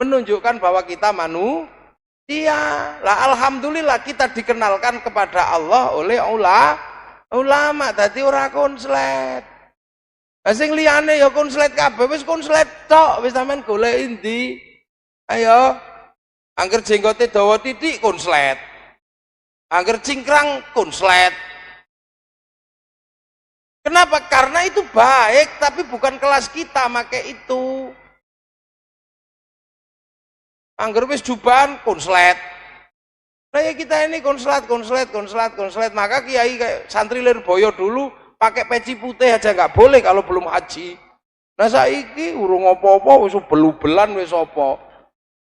menunjukkan bahwa kita manusia. Lah alhamdulillah kita dikenalkan kepada Allah oleh ulama, dadi ora konslet. Lah sing liyane ya konslet kabeh, wis konslet tok, wis sampean golek endi? Ayo. Angger jenggote dawa titik konslet. Angger cingkrang konslet. Kenapa? Karena itu baik, tapi bukan kelas kita make itu. Angger wis jubahan konslet. Nah ya kita ini konslet. Maka kiai kayak santri Lirboyo dulu pakai peci putih aja nggak boleh kalau belum haji. Nah saiki urung apa-apa wis belu-belan wis apa.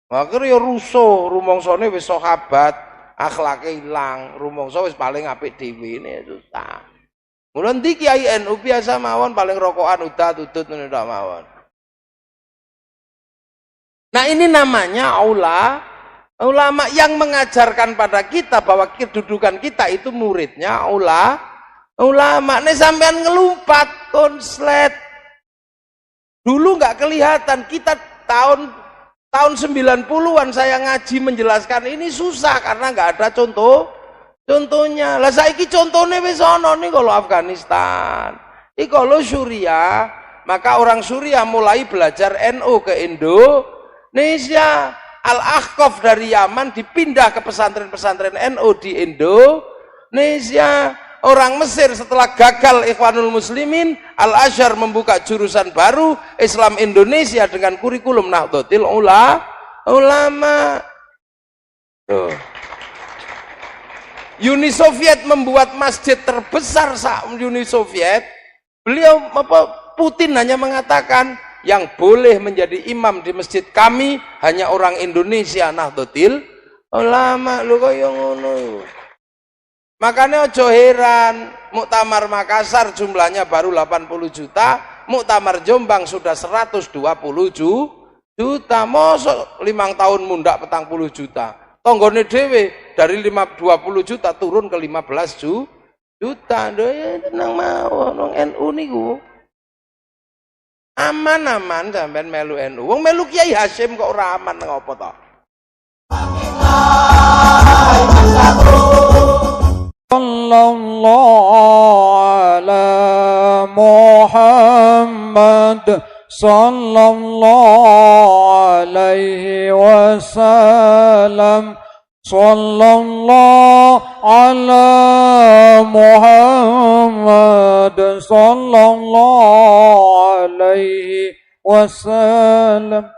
Akhirnya ya rusuh, rumongsone wis sahabat, akhlake ilang, rumangsa wis paling apik dhewe ne susah. Mulane ndi kiai NU biasa mawon paling rokokan udah tutut ngono tok mawon. Nah ini namanya ulama yang mengajarkan pada kita bahwa kedudukan kita itu muridnya ulama. Nih sampean ngelumpat konslet. Dulu nggak kelihatan, kita tahun 90-an saya ngaji menjelaskan ini susah karena nggak ada contohnya. Lah saiki contohnya wis ana nih kalau Afghanistan. Iki kalau Suriah, maka orang Suriah mulai belajar NU ke Indonesia. Al-Ahqaf dari Yaman dipindah ke pesantren-pesantren NU di Indonesia. Orang Mesir setelah gagal Ikhwanul Muslimin, Al-Azhar membuka jurusan baru Islam Indonesia dengan kurikulum Nahdlatul Ulama. Uni Soviet membuat masjid terbesar Uni Soviet. Putin hanya mengatakan yang boleh menjadi imam di masjid kami hanya orang Indonesia Nahdlatul Ulama. Lho kaya ngono. Makanya ojo heran, Muktamar Makassar jumlahnya baru 80 juta, Muktamar Jombang sudah 120 juta. Mosok 5 tahun mundak 40 juta. Tonggone dhewe dari 20 juta turun ke 15 juta. Ya tenang mawon wong NU niku. Aman-aman sampean melu NU. Wong melu Kiai Hasyim kok ora aman ngopo to? Sallallahu ala Muhammad sallallahu alaihi wasallam. Sallallahu ala Muhammad sallallahu alaihi wasallam.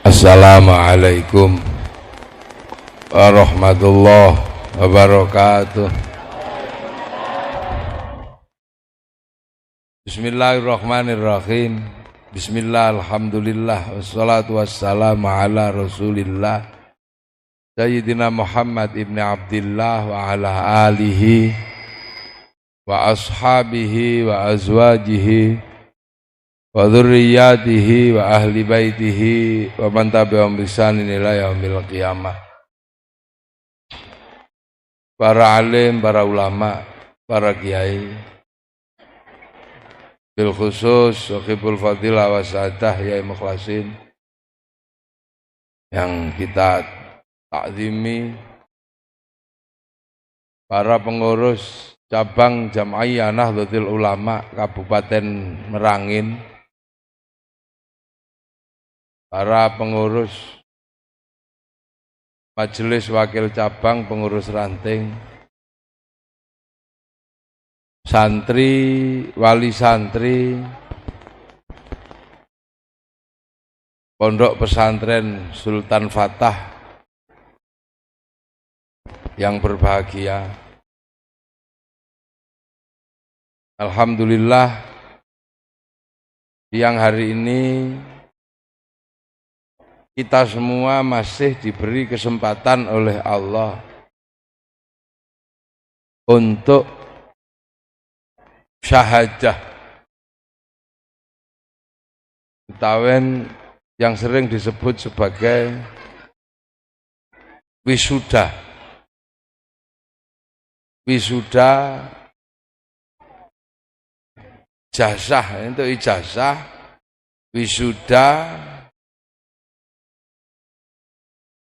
Assalamualaikum warahmatullahi wabarakatuh. Bismillahirrahmanirrahim. Bismillah, alhamdulillah, wassalatu wassalamu ala rasulillah Sayyidina Muhammad ibn Abdillah wa ala alihi wa ashabihi wa azwajihi wa dzurriyyatihi wa ahli baitihi wa man tabi'ahum bi ihsanin ila yaumil qiyamah. Para alim, para ulama, para kiai, bil khusus Sohibul Fadilah wa Sa'adah Yai Mukhlasin yang kita takzimi, para pengurus cabang Jam'iyah Nahdlatul Ulama Kabupaten Merangin, para pengurus Majelis Wakil Cabang Pengurus Ranting, santri, wali santri, Pondok Pesantren Sultan Fatah yang berbahagia. Alhamdulillah, siang hari ini kita semua masih diberi kesempatan oleh Allah untuk syahadah, utawen yang sering disebut sebagai wisuda. Wisuda ijazah, itu ijazah, wisuda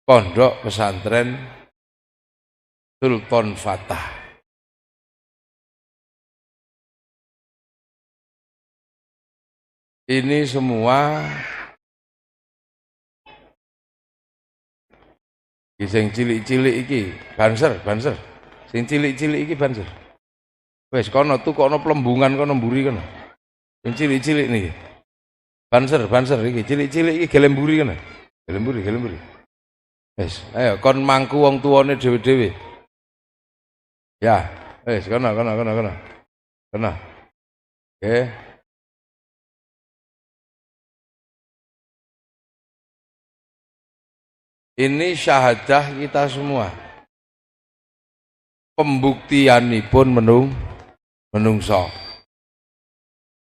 Pondok Pesantren Sultan Fatah. Ini semua sing cilik-cilik iki, banser. Sing cilik-cilik iki banser. Wes kono tukokno plembungan kono mburi kono. Sing cilik-cilik niki. Banser iki cilik-cilik iki gelem mburi kono. Gelem mburi. Wes, ayo kon mangku wong tuane dhewe-dhewe. Ya, wes kono. Kono. Oke. Ini syahadah kita semua. Pembuktianipun menungso.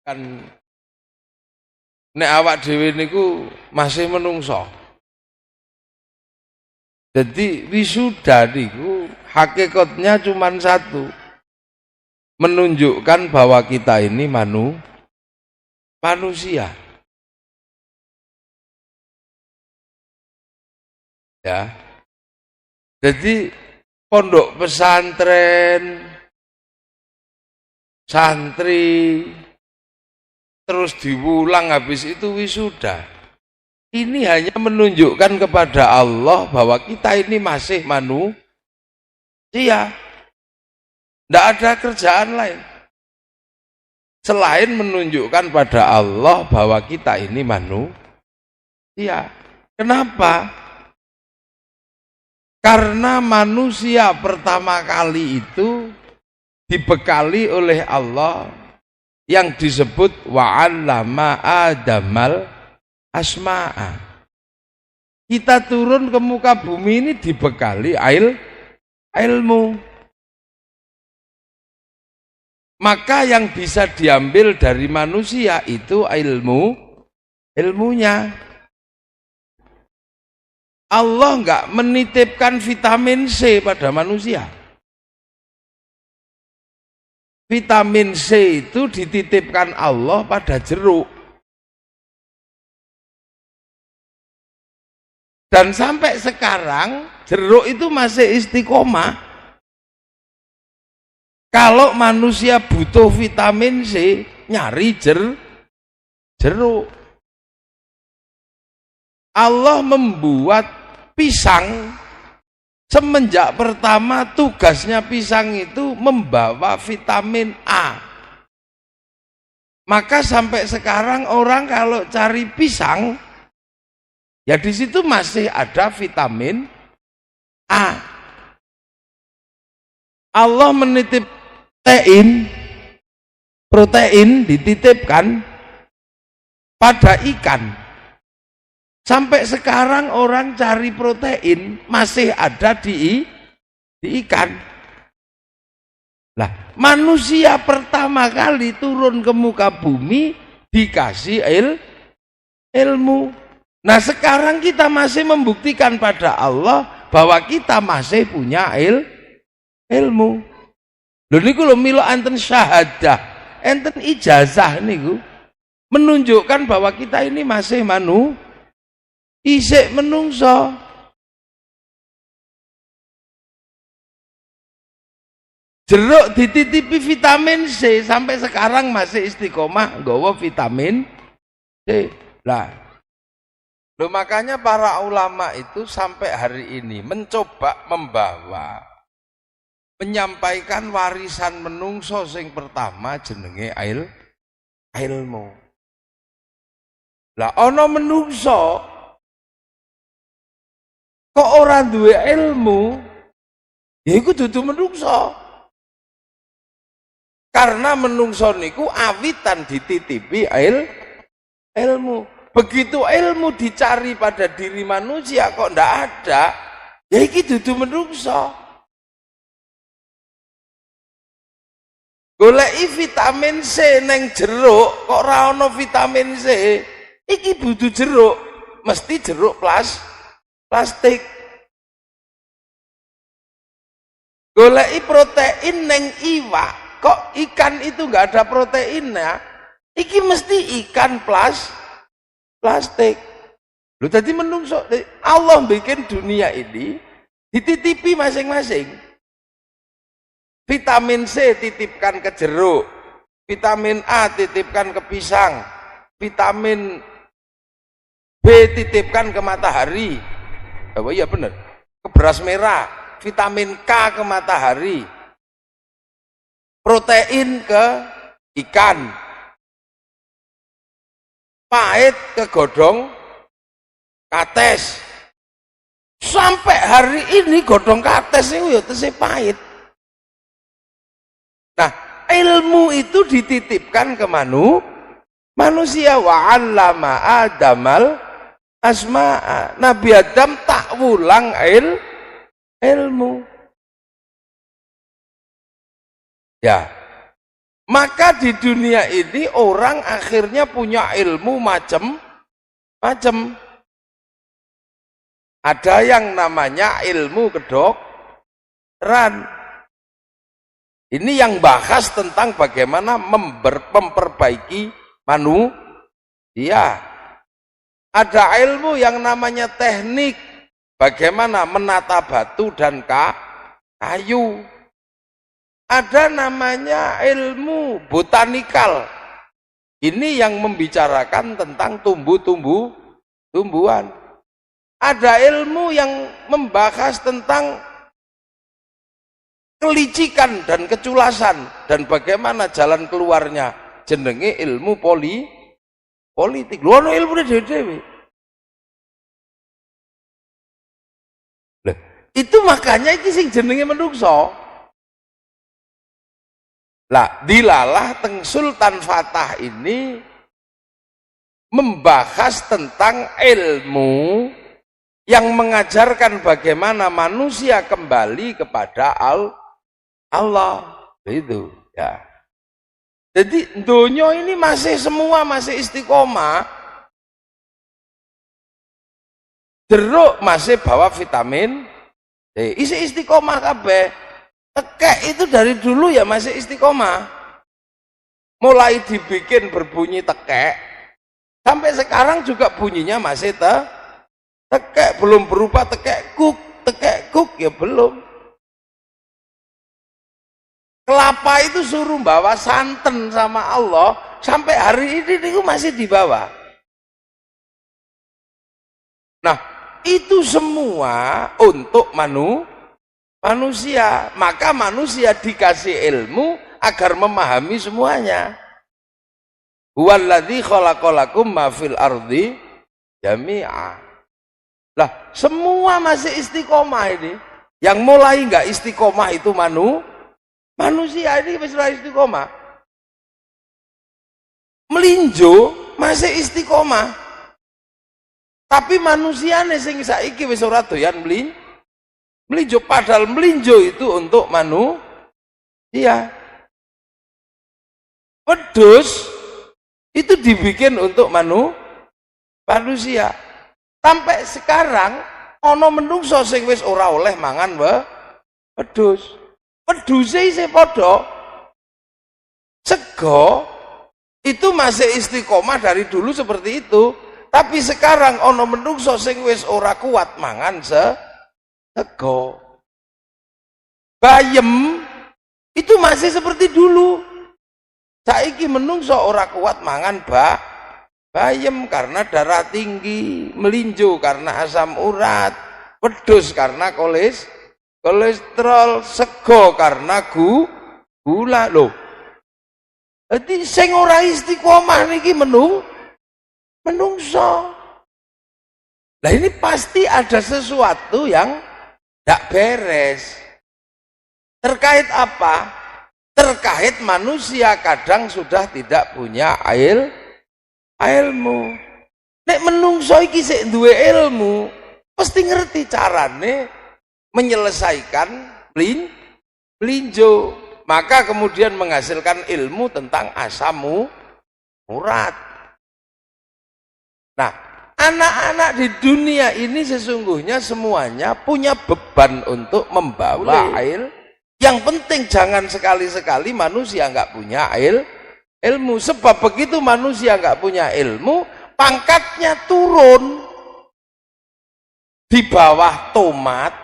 Kan nek awak dhewe niku masih menungso. Jadi wisuda niku hakikatnya cuma satu. Menunjukkan bahwa kita ini manusia. Ya. Jadi pondok pesantren, santri, terus diulang habis itu wisuda. Ini hanya menunjukkan kepada Allah bahwa kita ini masih manusia. Tidak ada kerjaan lain selain menunjukkan pada Allah bahwa kita ini manusia. Kenapa? Karena manusia pertama kali itu dibekali oleh Allah yang disebut wa'allama Adamal asma'a. Kita turun ke muka bumi ini dibekali ilmu. Maka yang bisa diambil dari manusia itu ilmunya. Allah enggak menitipkan vitamin C pada manusia. Vitamin C itu dititipkan Allah pada jeruk. Dan sampai sekarang jeruk itu masih istiqomah. Kalau manusia butuh vitamin C, nyari jeruk. Allah membuat pisang, semenjak pertama tugasnya pisang itu membawa vitamin A. Maka sampai sekarang orang kalau cari pisang, ya di situ masih ada vitamin A. Allah menitip protein dititipkan pada ikan. Sampai sekarang orang cari protein masih ada di ikan. Nah, manusia pertama kali turun ke muka bumi dikasih ilmu. Nah, sekarang kita masih membuktikan pada Allah bahwa kita masih punya ilmu. Lho niku lho mila enten syahadah, enten ijazah niku menunjukkan bahwa kita ini masih isik menungso. Jeruk dititipi vitamin C sampai sekarang masih istiqomah nggawa vitamin C. Lah, loh makanya para ulama itu sampai hari ini mencoba menyampaikan warisan menungso sing pertama jenenge ilmu. Lah ana menungso kok orang duwe ilmu, ya iku dudu menungso. Karena menungso niku awitan dititipi ilmu. Begitu ilmu dicari pada diri manusia kok ndak ada, ya iki dudu menungso. Goleki vitamin C neng jeruk kok ora ana vitamin C, iki butuh jeruk, mesti jeruk plastik. Goleki protein neng iwak, kok ikan itu enggak ada proteinnya, iki mesti ikan plastik. Lu tadi menungso, Allah bikin dunia ini dititipi masing-masing. Vitamin C titipkan ke jeruk, vitamin A titipkan ke pisang, vitamin B titipkan ke matahari. Oh iya benar, ke beras merah, vitamin K ke matahari, protein ke ikan, pahit ke godong kates. Sampai hari ini godong kates itu ya tesih pahit. Nah, ilmu itu dititipkan ke manusia. Wa 'allama Adamal asma'a. Nabi Adam tak wulang ilmu. Ya. Maka di dunia ini orang akhirnya punya ilmu macam-macam. Ada yang namanya ilmu kedokteran. Ini yang bahas tentang bagaimana memperbaiki manusia. Ada ilmu yang namanya teknik, bagaimana menata batu dan kayu. Ada namanya ilmu botanikal. Ini yang membicarakan tentang tumbuhan. Ada ilmu yang membahas tentang kelicikan dan keculasan dan bagaimana jalan keluarnya. Jenenge ilmu politik. Lho ana ilmune dhewe-dhewe. Lah, itu makanya iki sing jenenge menungso. Lah, dilalah teng Sultan Fatah ini membahas tentang ilmu yang mengajarkan bagaimana manusia kembali kepada Allah. Itu ya. Jadi dunia ini semua masih istiqomah. Jeruk masih bawa vitamin D. Isi istiqomah kabeh. Tekek itu dari dulu ya masih istiqomah. Mulai dibikin berbunyi tekek sampai sekarang juga bunyinya masih tekek, belum berubah tekek kuk ya belum. Kelapa itu suruh bawa santen sama Allah, sampai hari ini itu masih dibawa. Nah, itu semua untuk manusia. Maka manusia dikasih ilmu agar memahami semuanya. Huwallazi khalaqalakum ma fil ardi jami'a. Lah, semua masih istiqomah ini. Yang mulai enggak istiqomah itu manusia ini wis ora istiqomah. Melinjo masih istiqomah. Tapi manusiane sing saiki wis ora doyan melinjo, padahal melinjo itu untuk manusia. Wedhus itu dibikin untuk manusia. Sampai sekarang ana menungso sing wis ora oleh mangan wedhus. Wedhuse isih padha. Sego itu masih istiqomah dari dulu seperti itu. Tapi sekarang ana menungso sing wis ora kuat mangan sego. Bayem itu masih seperti dulu. Saiki menungso ora kuat mangan bayem karena darah tinggi, melinjo karena asam urat, wedhus karena kolesterol, sego karena gula loh. Jadi sing ora istiqomah niki menungso. Nah ini pasti ada sesuatu yang tidak beres. Terkait apa? Terkait manusia kadang sudah tidak punya ilmu. Nek menungso iki sik duwe ilmu, pasti ngerti carane menyelesaikan melinjo. Maka kemudian menghasilkan ilmu tentang asam urat. Nah, anak-anak di dunia ini sesungguhnya semuanya punya beban untuk membawa Yang penting jangan sekali-sekali manusia nggak punya ilmu. Sebab begitu manusia nggak punya ilmu, pangkatnya turun. di bawah tomat,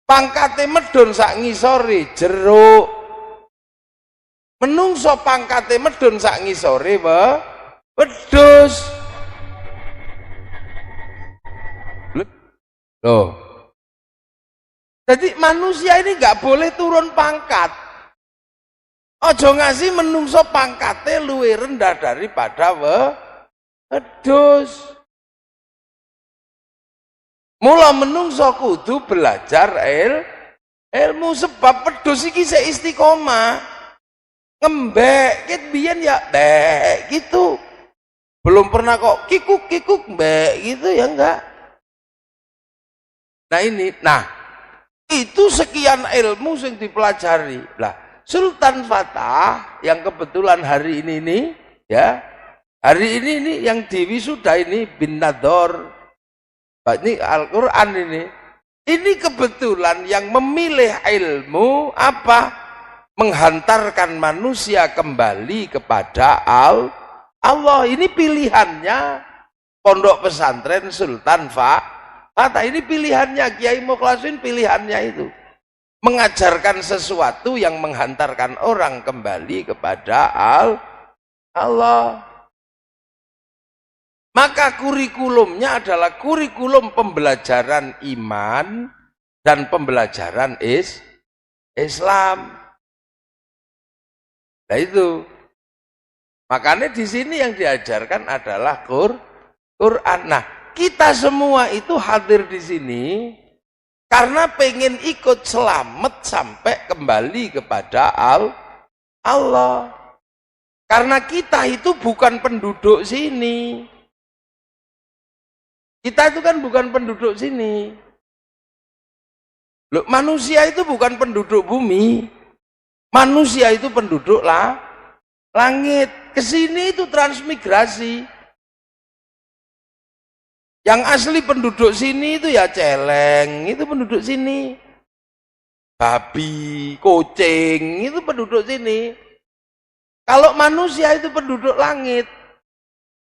pangkate medun sak ngisore jeruk. Menungso pangkate medun sak ngisore wedhus. Loh. Jadi manusia ini nggak boleh turun pangkat. Ojo ngasih menungso pangkate luwih rendah daripada wedhus. Mula menungso kudu belajar ilmu sebab wedhus iki sik istiqomah. Ngembek ket biyen ya bek gitu. Belum pernah kok kikuk mbek gitu ya enggak. Nah itu sekian ilmu yang dipelajari. Lah, Sultan Fatah yang kebetulan hari ini yang diwisuda ini bin Nador. Ini Al-Quran ini. Ini kebetulan yang memilih ilmu apa? Menghantarkan manusia kembali kepada Allah. Ini pilihannya pondok pesantren Sultan Fatah. Ini pilihannya Kiai Mukhlasin, pilihannya itu mengajarkan sesuatu yang menghantarkan orang kembali kepada Allah. Maka kurikulumnya adalah kurikulum pembelajaran iman dan pembelajaran Islam. Nah itu. Makanya di sini yang diajarkan adalah Quran. Nah, kita semua itu hadir di sini karena pengen ikut selamat sampai kembali kepada Allah. Karena kita itu bukan penduduk sini. Kita itu kan bukan penduduk sini. Loh, manusia itu bukan penduduk bumi. Manusia itu penduduk langit. Kesini itu transmigrasi. Yang asli penduduk sini itu ya celeng, itu penduduk sini. Babi, kucing, itu penduduk sini. Kalau manusia itu penduduk langit.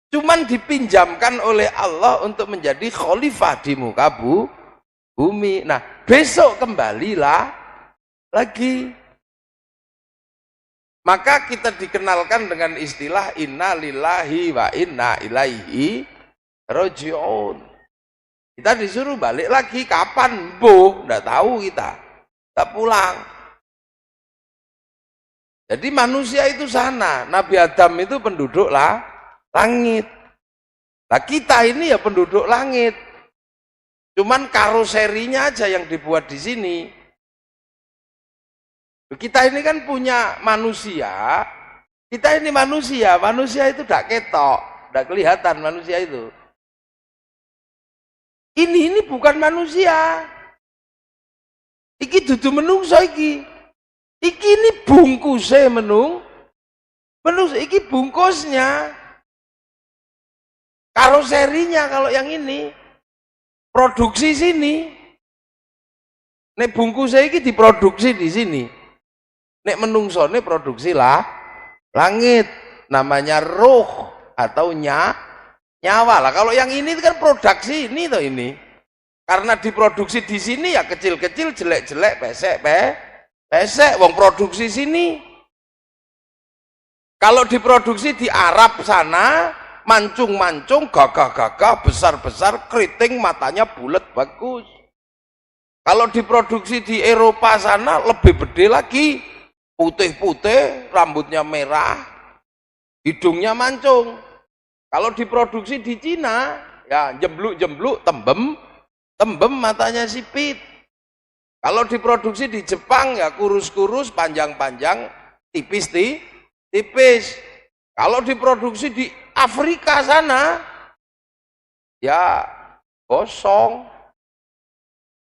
Cuman dipinjamkan oleh Allah untuk menjadi khalifah di muka bumi. Nah, besok kembalilah lagi. Maka kita dikenalkan dengan istilah inna lillahi wa inna ilaihi raji'un. Kita disuruh balik lagi kapan? Enggak tahu kita. Tak pulang. Jadi manusia itu sana, Nabi Adam itu penduduk langit. Nah kita ini ya penduduk langit. Cuman karoserinya aja yang dibuat di sini. Kita ini kan punya manusia. Kita ini manusia itu tidak ketok, tidak kelihatan manusia itu. Ini bukan manusia. Iki dudu menungso iki. Iki ini bungkusnya menungso. Iki bungkusnya. Karoserinya kalau yang ini. Produksi sini. Nek bungkusnya iki diproduksi di sini. Nek menungso ini produksi langit. Namanya ruh atau nyawa lah. Kalau yang ini kan produksi ini toh ini. Karena diproduksi di sini ya kecil-kecil, jelek-jelek, pesek. Wong produksi sini. Kalau diproduksi di Arab sana, mancung-mancung, gagah-gagah, besar-besar, keriting, matanya bulat, bagus. Kalau diproduksi di Eropa sana lebih gede lagi. Putih-putih, rambutnya merah, hidungnya mancung. Kalau diproduksi di Cina, ya jembluk-jembluk, tembem matanya sipit. Kalau diproduksi di Jepang, ya kurus-kurus, panjang-panjang, tipis. Kalau diproduksi di Afrika sana, ya kosong.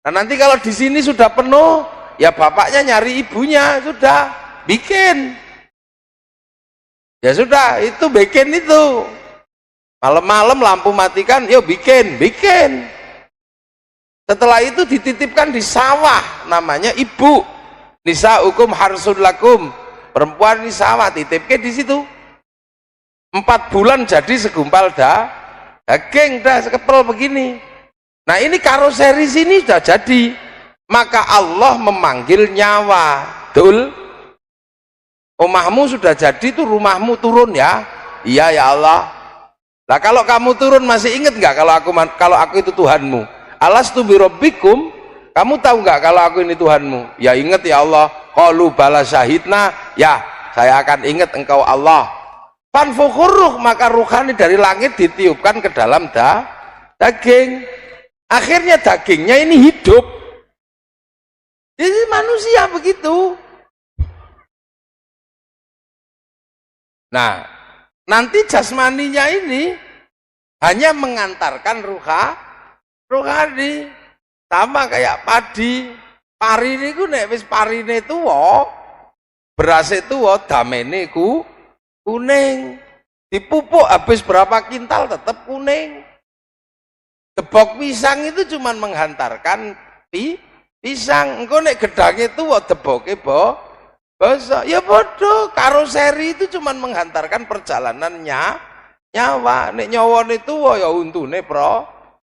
Nah nanti kalau di sini sudah penuh, ya bapaknya nyari ibunya, sudah bikin. Ya sudah, itu bikin itu. Malam-malam lampu matikan, yuk bikin. Setelah itu dititipkan di sawah, namanya ibu. Nisaukum harsun lakum. Perempuan di sawah, titipkan di situ. 4 bulan jadi segumpal daging, dah sekepel begini. Nah ini karoseri sini sudah jadi, maka Allah memanggil nyawa. Betul? Omahmu sudah jadi tuh, rumahmu turun ya. Iya ya Allah. Nah kalau kamu turun masih ingat nggak kalau aku itu Tuhanmu? Alastu birabbikum? Kamu tahu nggak kalau aku ini Tuhanmu? Ya ingat ya Allah. Qalu bala syahidna. Ya saya akan ingat engkau Allah. Fanfukhurruh, maka ruhani dari langit ditiupkan ke dalam daging. Akhirnya dagingnya ini hidup. Jadi manusia begitu. Nah, nanti jasmaninya ini hanya mengantarkan ruhani. Sama kayak padi. Pari niku nek wis parine tuwa, beras tuwa, damene kuning. Dipupuk habis berapa kintal tetap kuning. Debok pisang itu cuma menghantarkan pisang. Engko nek gedange tuwa deboke basa. Ya bodoh, karoseri itu cuma menghantarkan perjalanannya nyawa. Nek nyawane tuwa ya untune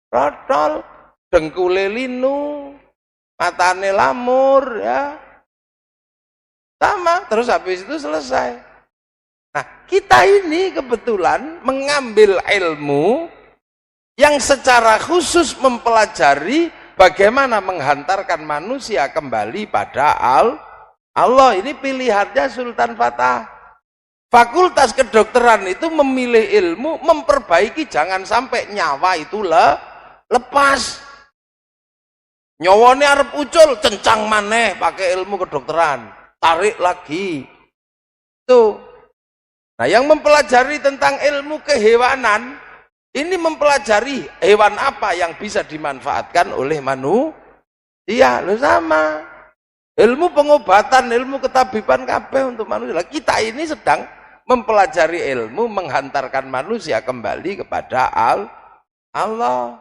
protol, dengkule linu, matane lamur ya. Sama, terus habis itu selesai. Nah, kita ini kebetulan mengambil ilmu yang secara khusus mempelajari bagaimana menghantarkan manusia kembali pada Allah. Ini pilihannya Sultan Fatah. Fakultas kedokteran itu memilih ilmu memperbaiki, jangan sampai nyawa itu lepas. Nyawane arep ucul, cencang maneh pakai ilmu kedokteran, tarik lagi. Tuh. Nah, yang mempelajari tentang ilmu kehewanan ini mempelajari hewan apa yang bisa dimanfaatkan oleh manusia. Loh sama. Ilmu pengobatan, ilmu ketabiban kabeh untuk manusia. Kita ini sedang mempelajari ilmu menghantarkan manusia kembali kepada Allah.